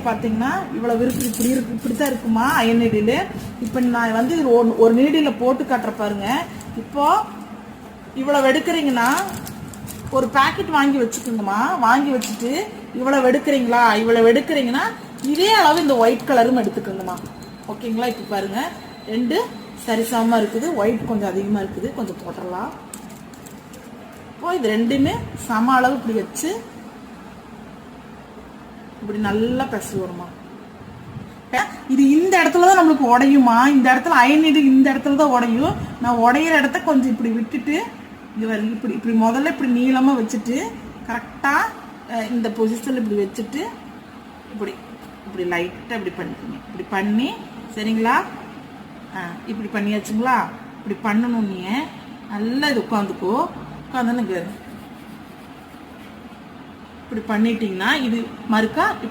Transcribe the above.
பார்த்தீங்கன்னா இவ்வளவு இருக்கு, இப்படி இருக்கு, இப்படித்தான் இருக்குமா அயன் நீடில். இப்போ நான் வந்து ஒரு நீடில் போட்டு காட்டுற பாருங்க. இப்போ இவ்வளவு எடுக்கிறீங்கன்னா ஒரு பாக்கெட் வாங்கி வச்சுக்கோங்கம்மா. வாங்கி வச்சுட்டு இவ்வளவு எடுக்கிறீங்களா, இவ்வளவு எடுக்கிறீங்கன்னா இதே அளவு இந்த ஒயிட் கலரும் எடுத்துக்கோங்கம்மா. ஓகேங்களா? இப்போ பாருங்க ரெண்டு சரிசமமா இருக்குது. ஒயிட் கொஞ்சம் அதிகமா இருக்குது, கொஞ்சம் போட்டுடலாம். இப்போ இது ரெண்டுமே சம அளவு இப்படி வச்சு இப்படி நல்லா பெசல் வருமா. இது இந்த இடத்துல தான் நம்மளுக்கு உடையுமா. இந்த இடத்துல அயன் நீடில் இந்த இடத்துல தான் உடையும். நான் உடையிற இடத்த கொஞ்சம் இப்படி விட்டுட்டு இங்க வர இப்படி இப்படி முதல்ல இப்படி நீளமா வச்சுட்டு கரெக்டா இந்த பொசிஷன்ல இப்படி வச்சுட்டு இப்படி இப்படி லைட்டா இப்படி பண்ணிக்கோங்க. இப்படி பண்ணி சரிங்களா? இப்படி பண்ணியாச்சுங்களா? இப்படி பண்ணணும். நீ நல்லா இது உட்காந்துக்கோ. உட்காந்துன்னு இப்படி பண்ணிட்டீங்கன்னா இது மறுக்கா இப்படி